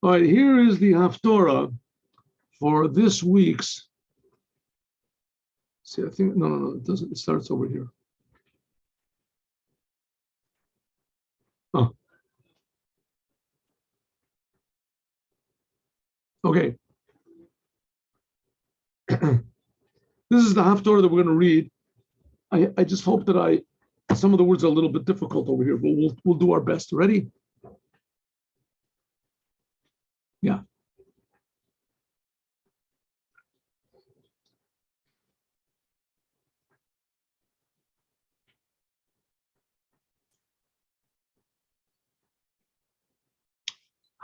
All right, here is the HafTorah for this week's. See, I think, no, it doesn't. It starts over here. Oh. Okay. This is the HafTorah that we're going to read. I just hope that some of the words are a little bit difficult over here, but we'll do our best. Ready? Yeah.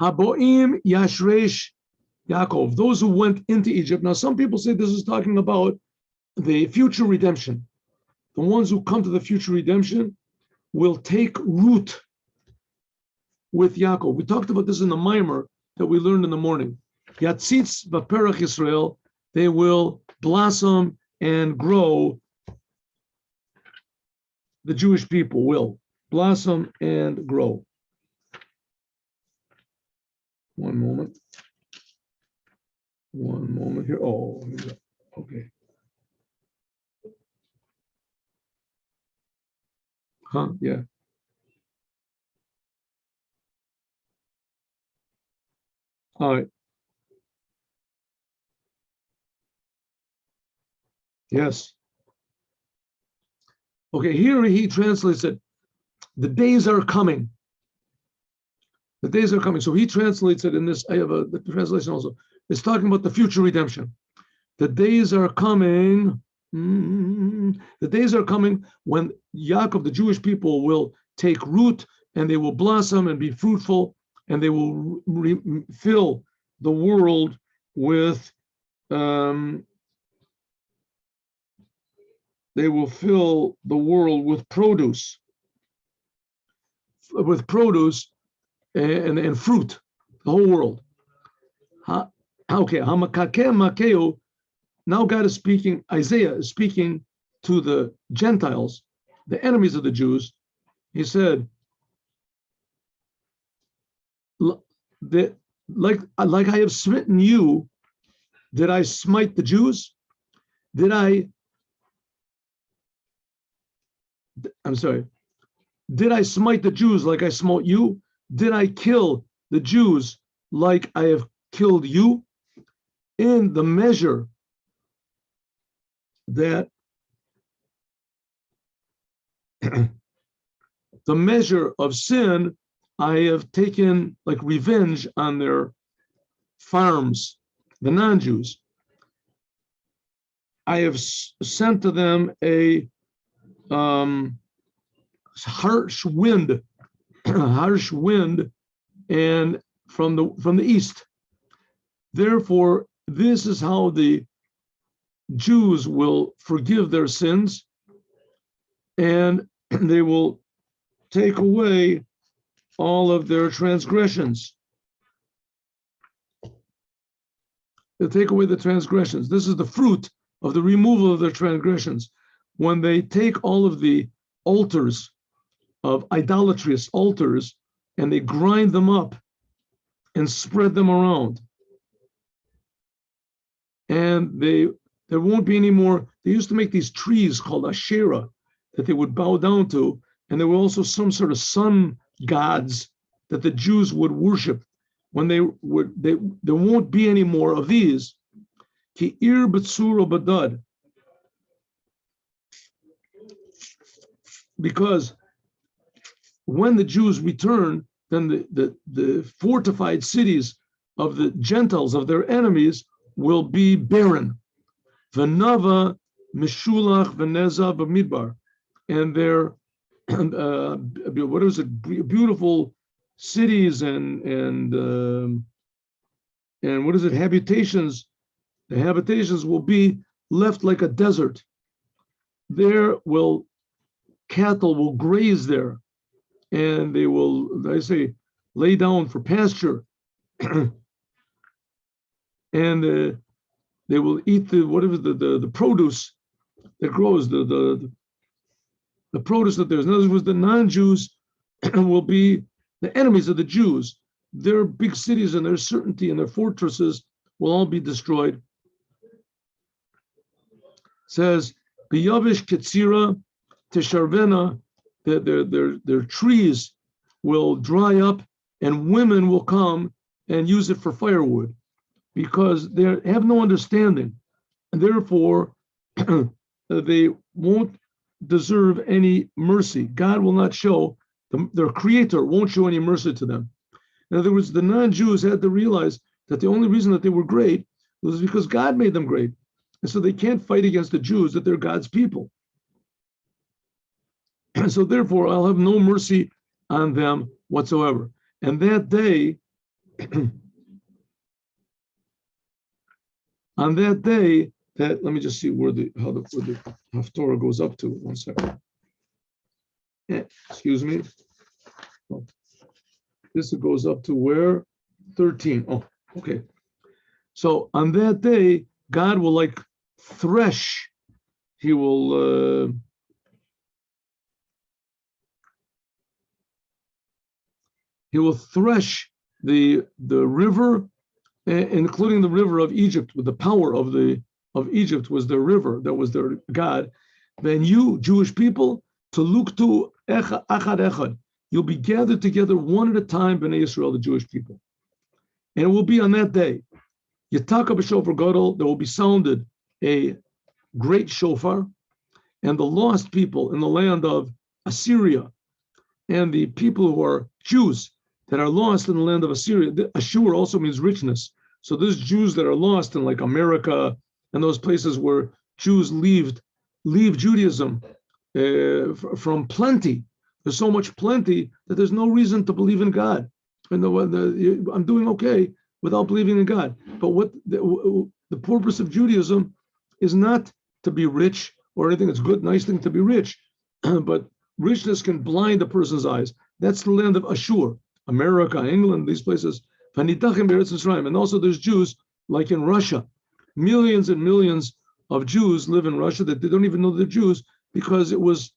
Haboim Yashresh Yaakov, those who went into Egypt. Now, some people say this is talking about the future redemption. The ones who come to the future redemption will take root with Yaakov. We talked about this in the mimer that we learned in the morning. Yatzitz v'perach Israel, they will blossom and grow. The Jewish people will blossom and grow. One moment here. Oh, okay. Huh? Yeah. All right. Yes. Okay, here he translates it. The days are coming. The days are coming. So he translates it in this. I have the translation also. It's talking about the future redemption. The days are coming. The days are coming when Yaakov, the Jewish people, will take root and they will blossom and be fruitful, and they will fill the world with. They will fill the world with produce. And fruit, the whole world. Okay, now God is speaking, Isaiah is speaking to the Gentiles, the enemies of the Jews. He said, like I have smitten you, did I smite the Jews? Did I smite the Jews like I smote you? Did I kill the Jews like I have killed you? In the measure that the measure of sin, I have taken like revenge on their farms, the non-Jews. I have sent to them a harsh wind, and from the east. Therefore, this is how the Jews will forgive their sins, and they will take away all of their transgressions. They'll take away the transgressions. This is the fruit of the removal of their transgressions. When they take all of the altars, of idolatrous altars, and they grind them up and spread them around. And there won't be any more. They used to make these trees called Asherah that they would bow down to, and there were also some sort of sun gods that the Jews would worship. When there won't be any more of these. Ki ir b'tzura badad. Because when the Jews return, then the fortified cities of the Gentiles, of their enemies, will be barren. V'nava mishulach v'neza v'midbar, and their what is it? Beautiful cities and what is it? Habitations. The habitations will be left like a desert. Cattle will graze there, and they will, lay down for pasture. And they will eat the produce that grows, the produce that there's. In other words, the non-Jews will be the enemies of the Jews. their big cities and their certainty and their fortresses will all be destroyed. It says, Biyavish Ketzira Tesharvena, their trees will dry up and women will come and use it for firewood because they have no understanding. And therefore, they won't deserve any mercy. God will not show, their creator won't show any mercy to them. In other words, the non-Jews had to realize that the only reason that they were great was because God made them great. And so they can't fight against the Jews, that they're God's people. And so therefore, I'll have no mercy on them whatsoever. And that day, on that day, let me just see where the HafTorah goes up to. 1 second. Excuse me. Oh, this goes up to where? 13. Oh, okay. So on that day, God will like thresh. He will thresh the river, including the river of Egypt, with the power of Egypt was their river, that was their God. Then you, Jewish people, to look to echad echad, you'll be gathered together one at a time, Bnei Israel, the Jewish people. And it will be on that day, Yitaka b'shofar gadol, there will be sounded a great shofar, and the lost people in the land of Assyria, and the people who are Jews that are lost in the land of Assyria. Ashur also means richness. So there's Jews that are lost in like America and those places where Jews leave Judaism from plenty. There's so much plenty that there's no reason to believe in God. And I'm doing okay without believing in God. But what the purpose of Judaism is not to be rich or anything. It's a good, nice thing to be rich, but richness can blind a person's eyes. That's the land of Ashur, America, England, these places. And also there's Jews like in Russia. Millions and millions of Jews live in Russia that they don't even know they're Jews because it was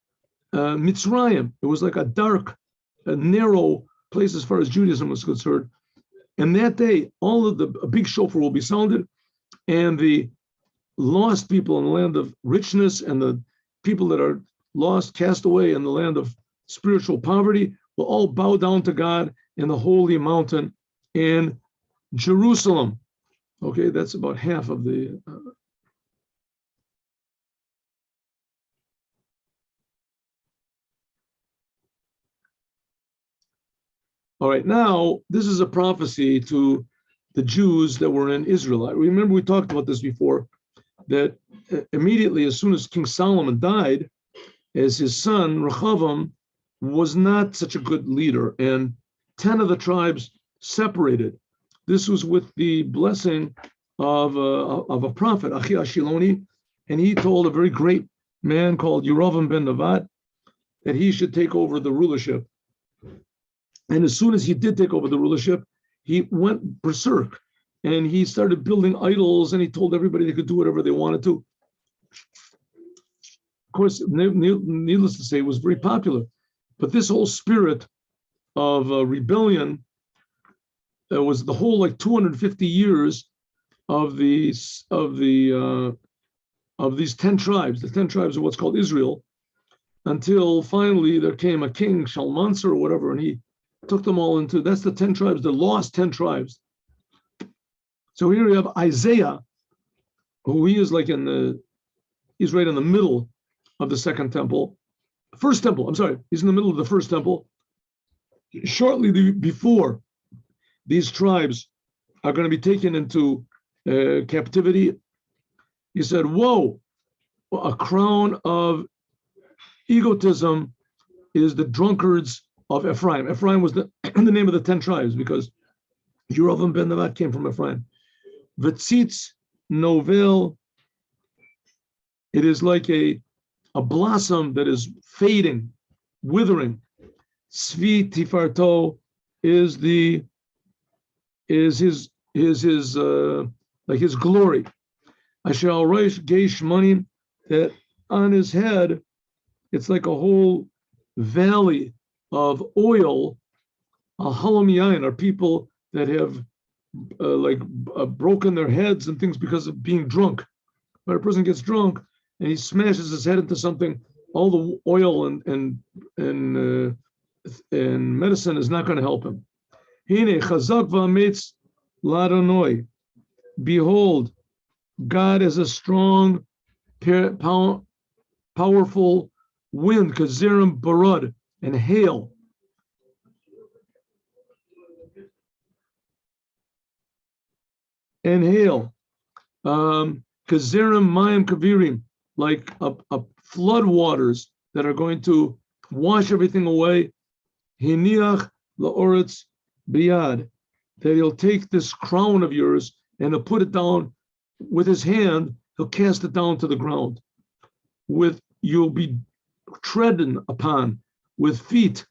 Mitzrayim. It was like a dark, narrow place as far as Judaism was concerned. And that day, a big shofar will be sounded, and the lost people in the land of richness and the people that are lost, cast away in the land of spiritual poverty will all bow down to God in the holy mountain in Jerusalem. Okay, that's about half of the. All right, now this is a prophecy to the Jews that were in Israel. Remember, we talked about this before, that immediately as soon as King Solomon died, as his son Rehoboam was not such a good leader, and 10 of the tribes separated. This was with the blessing of a prophet, Achiah Shiloni, and he told a very great man called Yerovam ben Nevat that he should take over the rulership. And as soon as he did take over the rulership, he went berserk and he started building idols, and he told everybody they could do whatever they wanted to. Of course, needless to say, it was very popular. But this whole spirit of rebellion was the whole 250 years of these 10 tribes. The 10 tribes are what's called Israel, until finally there came a king, Shalmaneser or whatever, and he took them all into, that's the 10 tribes, the lost 10 tribes. So here you have Isiah, who he's right in the middle of the second temple. First temple, I'm sorry, he's in the middle of the first temple. Shortly before these tribes are going to be taken into captivity, he said, whoa, a crown of egotism is the drunkards of Ephraim. Ephraim was the name of the 10 tribes because Yerovam ben Nevat came from Ephraim. V'tzitz novel, it is like a blossom that is fading, withering. Svi tifarto is his glory. Asher al reish geish money, that on his head, it's like a whole valley of oil. Al halom yain are people that have broken their heads and things because of being drunk. When a person gets drunk and he smashes his head into something, all the oil and medicine is not going to help him. Hine chazak v'ametz l'Adonai. Behold, God is a strong, powerful wind, kazirim barad, and hail. And hail. Kazirim mayim kavirim, like a flood waters that are going to wash everything away. Hiniach la'oretz biyad, that he'll take this crown of yours and he'll put it down with his hand, he'll cast it down to the ground. You'll be treading upon with feet.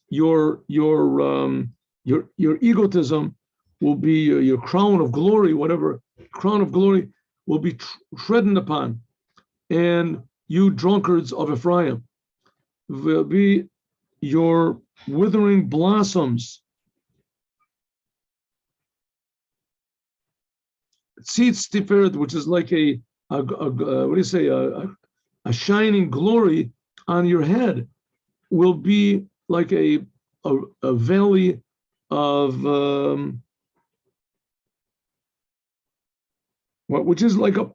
Your egotism will be your crown of glory, whatever crown of glory will be treading upon. And you drunkards of Ephraim will be your withering blossoms. Tzitz tiferet, which is like a shining glory on your head, will be like a valley of which is like a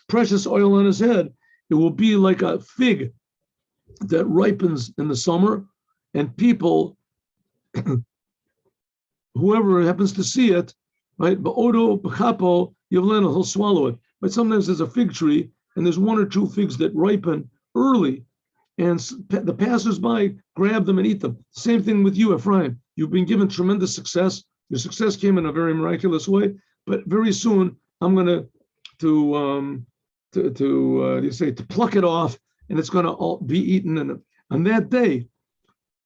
precious oil on his head. It will be like a fig that ripens in the summer, and people, whoever happens to see it, right? Ba'odo b'chapo yivleno, he'll swallow it. But sometimes there's a fig tree, and there's one or two figs that ripen early, and the passersby grab them and eat them. Same thing with you, Ephraim. You've been given tremendous success. Your success came in a very miraculous way, but very soon I'm going to pluck it off, and it's going to all be eaten. And on that day,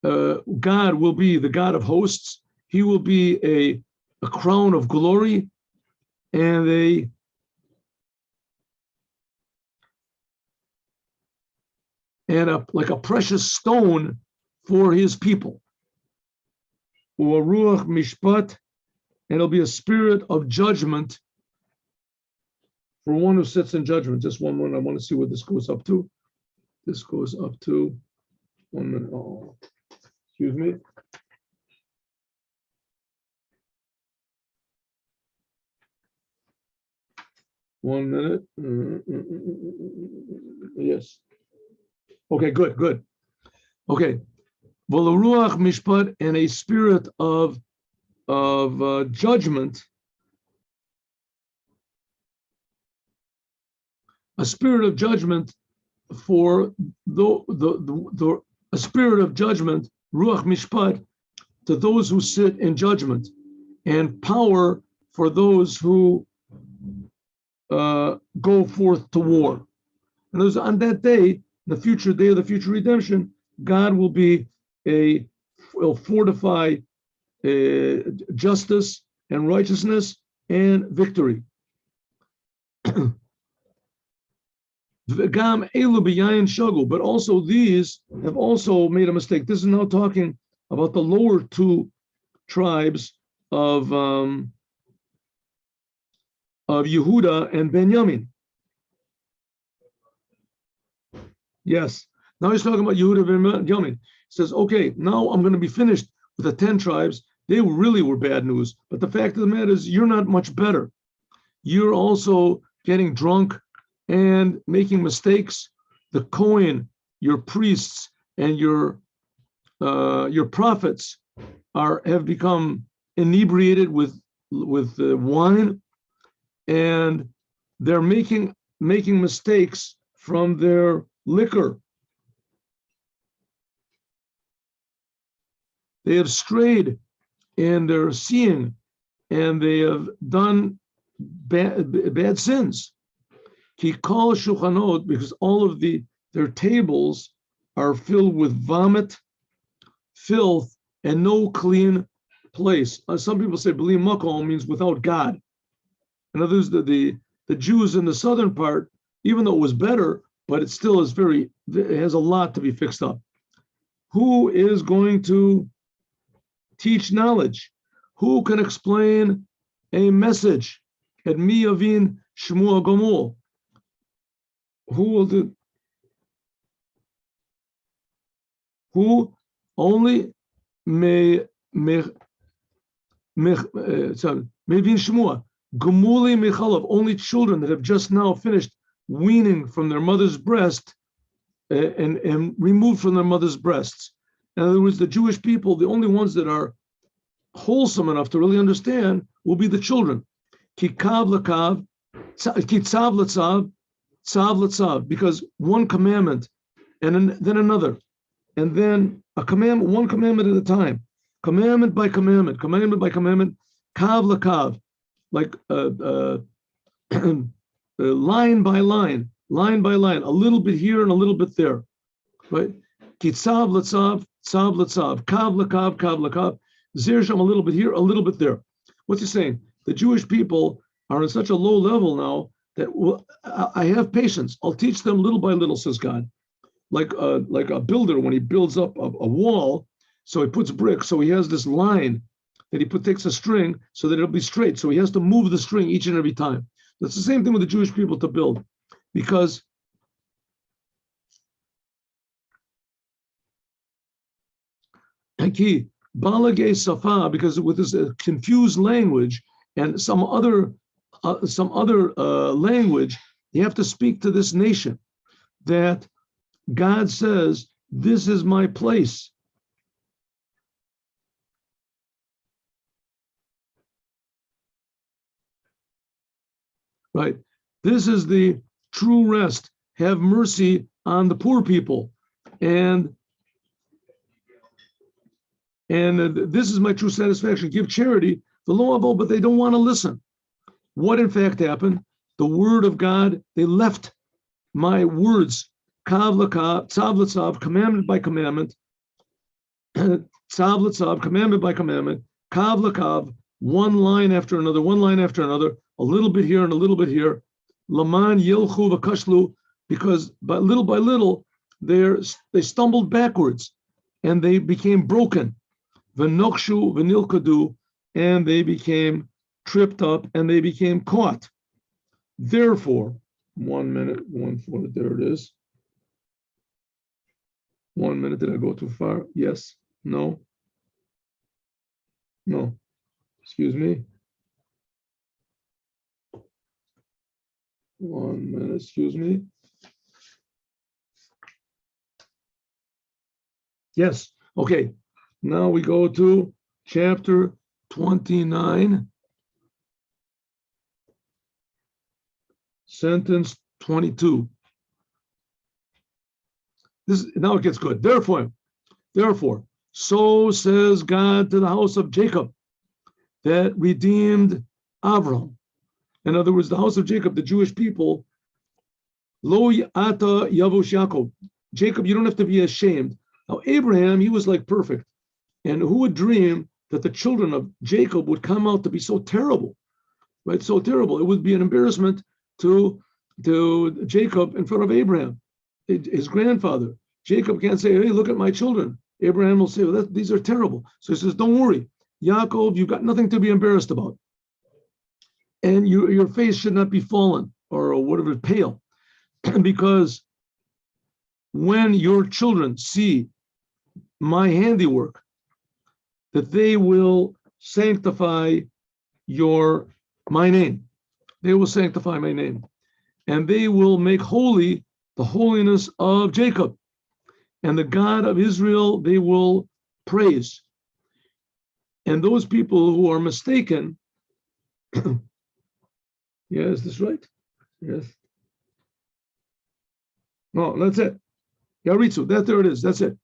God will be the God of hosts. He will be a crown of glory, and like a precious stone for his people. Ruach mishpat, and it'll be a spirit of judgment for one who sits in judgment. Just one minute. I want to see what this goes up to. This goes up to 1 minute. Oh, excuse me. One minute. Yes. Okay, good. Okay. V'leruach mishpat, and a spirit of judgment, a spirit of judgment for a spirit of judgment, ruach mishpat, to those who sit in judgment, and power for those who go forth to war. And on that day, the future day of the future redemption, God will fortify justice and righteousness and victory. But also these have also made a mistake. This is now talking about the lower two tribes of Yehuda and Benjamin. Yes. Now he's talking about Yehuda and Benjamin. He says, okay, now I'm going to be finished with the 10 tribes. They really were bad news. But the fact of the matter is, you're not much better. You're also getting drunk and making mistakes. The Kohen, your priests, and your prophets have become inebriated with wine, and they're making mistakes from their liquor. They have strayed in their seeing, and they have done bad sins. He calls shulchanot, because all of their tables are filled with vomit, filth, and no clean place. Some people say b'li makom means without God. In other words, the Jews in the southern part, even though it was better, but it still is it has a lot to be fixed up. Who is going to teach knowledge? Who can explain a message? At mi yavin shmua gomul. Who will do? Who only may mevin shmua gomuli mechalav. Only children that have just now finished weaning from their mother's breast and removed from their mother's breasts. In other words, the Jewish people, the only ones that are wholesome enough to really understand will be the children. Ki kav lakav, ki tzav l'tzav, tzav l'tzav, because one commandment and then another, and then a commandment, one commandment at a time, commandment by commandment, commandment by commandment, kav lakav, like line by line, a little bit here and a little bit there, right? Ki tzav l'tzav, tzav l'tzav, kav lakav, kav lakav, zir sham, a little bit here, a little bit there. What's he saying? The Jewish people are on such a low level now that I have patience. I'll teach them little by little, says God. Like a builder, when he builds up a wall, so he puts bricks, so he has this line that he takes a string so that it'll be straight. So he has to move the string each and every time. That's the same thing with the Jewish people to build, because balagay safa, because with this confused language and some other language, you have to speak to this nation that God says, this is my place. Right? This is the true rest. Have mercy on the poor people. And this is my true satisfaction. Give charity, the law of all, but they don't want to listen. What in fact happened? The word of God, they left my words, kav l'kav, tzav l'tzav, commandment by commandment, tzav l'tzav, commandment by commandment, kav l'kav, one line after another, a little bit here and a little bit here, laman yilchu v'kashlu, because by little they stumbled backwards and they became broken. V'nokshu v'nilkadu, and they became tripped up and they became caught. Therefore, 1 minute, there it is. 1 minute, did I go too far? Yes, no, excuse me. 1 minute, excuse me. Yes, okay. Now we go to chapter 29, sentence 22. Now it gets good. Therefore, so says God to the house of Jacob that redeemed Avram. In other words, the house of Jacob, the Jewish people, lo ata yavush Yaakov. Jacob, you don't have to be ashamed. Now, Abraham, he was like perfect. And who would dream that the children of Jacob would come out to be so terrible, right? So terrible. It would be an embarrassment to Jacob in front of Abraham, his grandfather. Jacob can't say, hey, look at my children. Abraham will say, well, these are terrible. So he says, don't worry. Yaakov, you've got nothing to be embarrassed about. And your face should not be fallen or whatever, pale. Because when your children see my handiwork, that they will sanctify my name. They will sanctify my name. And they will make holy the holiness of Jacob. And the God of Israel, they will praise. And those people who are mistaken, yeah, is this right? Yes. No, that's it. Yaritzu, there it is, that's it.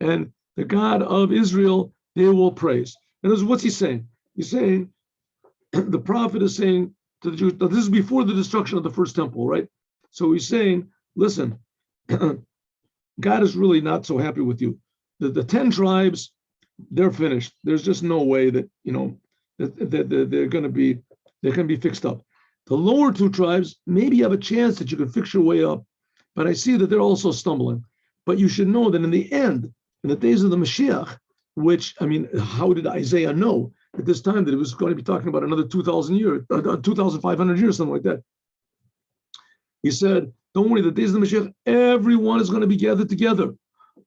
And the God of Israel, they will praise. And what's he saying? He's saying, the prophet is saying to the Jews, this is before the destruction of the first temple, right? So he's saying, listen, God is really not so happy with you. The 10 tribes, they're finished. There's just no way that, that they're going to be fixed up. The lower 2 tribes, maybe you have a chance that you can fix your way up, but I see that they're also stumbling. But you should know that in the end, in the days of the Moshiach, which, how did Isaiah know at this time that it was going to be talking about another 2,000 years, 2,500 years, something like that. He said, don't worry, the days of the Mashiach, everyone is going to be gathered together,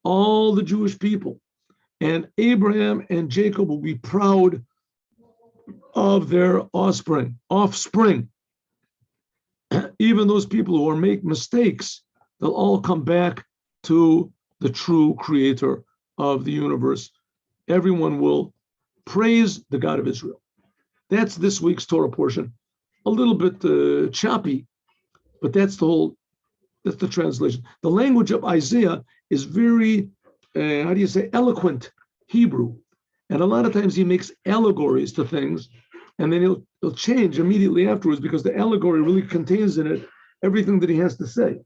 all the Jewish people. And Abraham and Jacob will be proud of their offspring. Even those people who make mistakes, they'll all come back to the true creator of the universe. Everyone will praise the God of Israel. That's this week's Torah portion. A little bit choppy, but that's the translation. The language of Isaiah is very, eloquent Hebrew. And a lot of times he makes allegories to things, and then he'll change immediately afterwards because the allegory really contains in it everything that he has to say.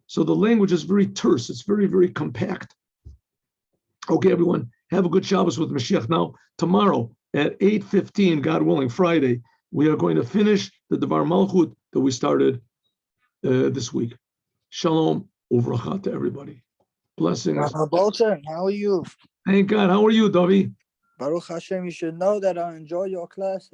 So the language is very terse. It's very, very compact. Okay, everyone, have a good Shabbos with Mashiach. Now, tomorrow at 8:15, God willing, Friday, we are going to finish the Devar Malchut that we started this week. Shalom, uvracha to everybody. Blessings. Bolton, how are you? Thank God. How are you, Davi? Baruch Hashem, you should know that I enjoy your class.